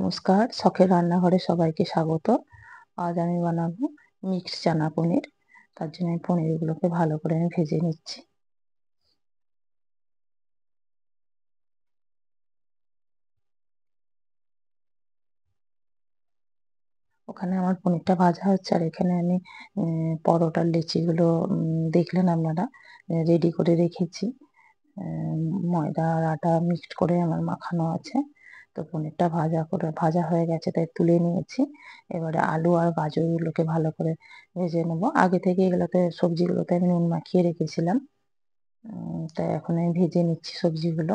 নমস্কার, শখের রান্নাঘরে সবাইকে স্বাগত। আজ আমি বানাবো মিক্সড চানা পনির। তার জন্য আমি পনিরগুলোকে ভালো করে আমি ভেজে নিচ্ছি। ওখানে আমার পনিরটা ভাজা হচ্ছে, আর এখানে আমি পরোটার লেচিগুলো দেখলেন আপনারা রেডি করে রেখেছি। ময়দা আর আটা মিক্সড করে আমার মাখানো আছে। তো পনিরটা ভাজা হয়ে গেছে, তাই তুলে নিয়েছি। এবারে আলু আর গাজরগুলোকে ভালো করে ভেজে নেবো। আগে থেকে এগুলোতে সবজিগুলোতে আমি নুন মাখিয়ে রেখেছিলাম। তাই এখন আমি ভেজে নিচ্ছি সবজিগুলো।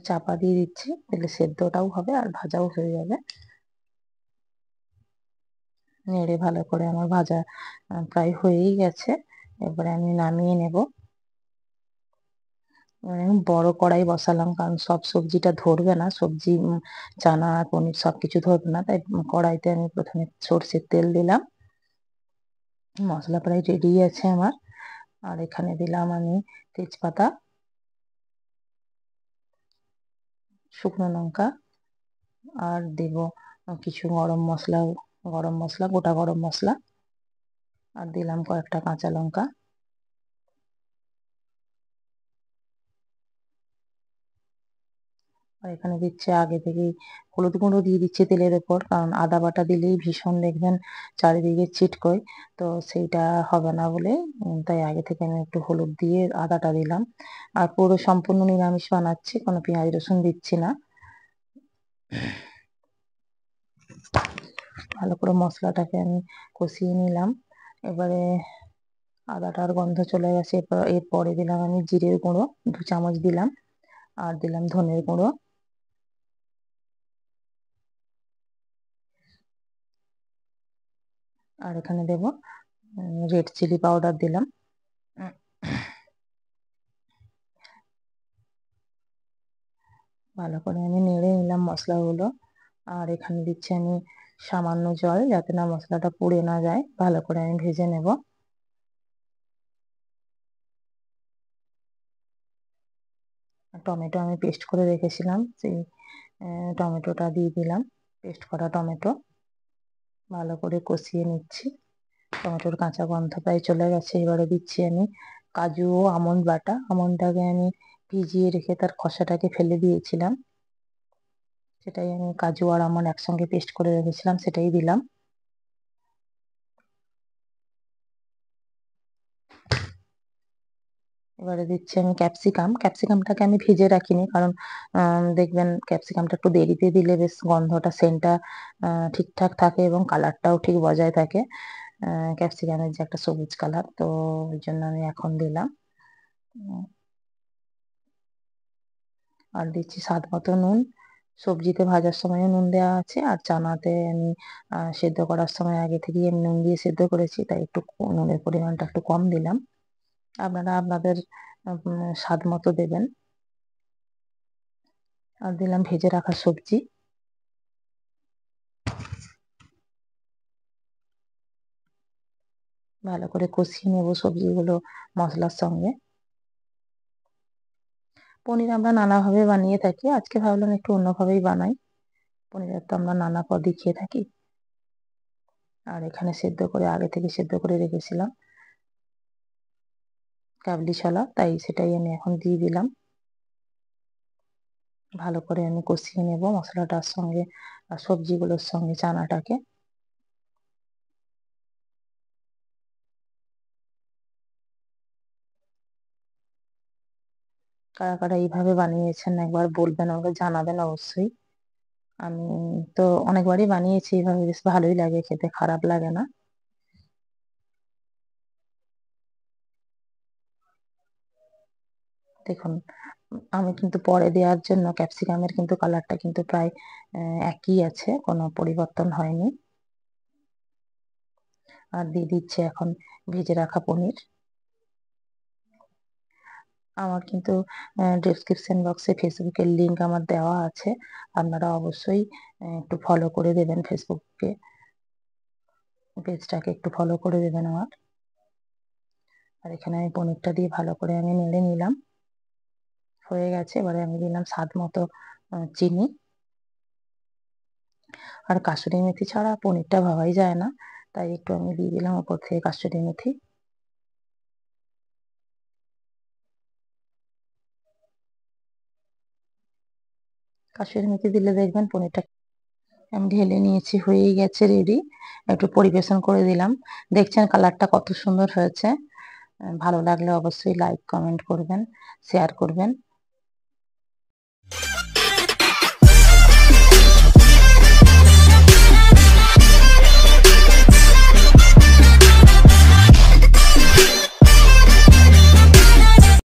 চাপা দিয়ে দিচ্ছি, তাহলে সেদ্ধটাও হবে আর ভাজাও হয়ে যাবে। নেড়ে ভালো করে আমার ভাজা প্রায় হয়েই গেছে। এবারে আমি নামিয়ে নেব। বড় কড়াই বসালাম, কারণ সব সবজিটা ধরবে না, সবজি চানা আর পনির সবকিছু ধরবে না, তাই কড়াইতে আমি প্রথমে সর্ষের তেল দিলাম। মশলা প্রায় রেডি আছে আমার। আর এখানে দিলাম আমি তেজপাতা, শুকনো লঙ্কা, আর দেব কিছু গরম মশলা, গোটা গরম মশলা, আর দিলাম কয়েকটা কাঁচা লঙ্কা। আর এখানে দিচ্ছে আগে থেকেই হলুদ গুঁড়ো দিয়ে দিচ্ছে তেলের ওপর, কারণ আদা বাটা দিলেই ভীষণ দেখবেন চারিদিকে ছিটকোয়, তো সেইটা হবে না বলে তাই আগে থেকে আমি একটু হলুদ দিয়ে আদাটা দিলাম। আর পুরো সম্পূর্ণ নিরামিষ বানাচ্ছি, কোনো পেঁয়াজ রসুন দিচ্ছি না। ভালো করে মশলাটাকে আমি কষিয়ে নিলাম। এবারে আদাটার গন্ধ চলে গেছে, এরপরে দিলাম আমি জিরের গুঁড়ো 2 চামচ দিলাম, আর দিলাম ধনের গুঁড়ো, আর এখানে দেব রেড চিলি পাউডার দিলাম। ভালো করে আমি নেড়ে নিলাম মশলাগুলো। আর এখানে দিচ্ছি আমি সামান্য জল, যাতে না মশলাটা পুড়ে না যায়, ভালো করে আমি ভেজে নেব। টমেটো আমি পেস্ট করে রেখেছিলাম, সেই টমেটোটা দিয়ে দিলাম, পেস্ট করা টমেটো। ভালো করে কষিয়ে নিচ্ছি। টমেটোর কাঁচা গন্ধ প্রায় চলে গেছে। এবারে দিচ্ছি আমি কাজু ও আমন্ড বাটা। আমন্ডটাকে আমি ভিজিয়ে রেখে তার খোসাটাকে ফেলে দিয়েছিলাম, সেটাই আমি কাজু আর আমন্ড একসঙ্গে পেস্ট করে রেখেছিলাম, সেটাই দিলাম। এবারে দিচ্ছি আমি ক্যাপসিকামটাকে আমি ভেজে রাখিনি, কারণ দেখবেন ক্যাপসিকামটা একটু দেরিতে দিলে বেশ গন্ধটা সেন্টটা ঠিকঠাক থাকে এবং কালারটাও ঠিক বজায় থাকে। ক্যাপসিকামের যে একটা সবুজ কালার, তো ওই জন্য আমি এখন দিলাম। উম, আর দিচ্ছি স্বাদ মতো নুন। সবজিতে ভাজার সময় নুন দেওয়া আছে, আর চানাতে আমি সেদ্ধ করার সময় আগে থেকেই আমি নুন দিয়ে সেদ্ধ করেছি, তাই একটু নুনের পরিমাণটা একটু কম দিলাম। আপনারা আপনাদের স্বাদ মতো দেবেন। আর দিলাম ভেজে রাখা সবজি। ভালো করে কষিয়ে নেব সবজিগুলো মশলার সঙ্গে। পনির আমরা নানাভাবে বানিয়ে থাকি, আজকে ভাবলাম একটু অন্যভাবেই বানাই। পনিরের তো আমরা নানা পদই খেয়ে থাকি। আর এখানে আগে থেকে সেদ্ধ করে রেখেছিলাম কাবলি ছোলা, তাই সেটাই আমি এখন দিয়ে দিলাম। ভালো করে আমি কষিয়ে নেব মশলাটার সঙ্গে আর সবজিগুলোর সঙ্গে চানাটাকে। কারা কারা এইভাবে বানিয়েছেন একবার বলবেন, আমাকে জানাবেন অবশ্যই। আমি তো অনেকবারই বানিয়েছি এইভাবে, বেশ ভালোই লাগে খেতে, খারাপ লাগে না। দেখুন, আমি কিন্তু পরে দেওয়ার জন্য ক্যাপসিকামের কিন্তু কালারটা কিন্তু প্রায় একই আছে, কোনো পরিবর্তন হয়নি। আর দিয়ে দিচ্ছে এখন ভেজে রাখা পনির। আমার কিন্তু ডেসক্রিপশন বক্সে ফেসবুকের লিংক আমার দেওয়া আছে, আপনারা অবশ্যই একটু ফলো করে দেবেন, ফেসবুকে পেজটাকে একটু ফলো করে দেবেন আমার। আর এখানে আমি পনিরটা দিয়ে ভালো করে আমি নেড়ে নিলাম। হয়ে গেছে, এবারে আমি দিলাম স্বাদ মতো চিনি। আর কাসুরি মেথি ছাড়া পনিরটা ভাবাই যায় না, তাই একটু আমি দিয়ে দিলাম ওপর থেকে কাসুরি মেথি। কাসুরি মেথি দিলে দেখবেন পনিরটা আমি ঢেলে নিয়েছি, হয়েই গেছে রেডি। একটু পরিবেশন করে দিলাম। দেখছেন কালারটা কত সুন্দর হয়েছে। ভালো লাগলে অবশ্যই লাইক, কমেন্ট করবেন, শেয়ার করবেন।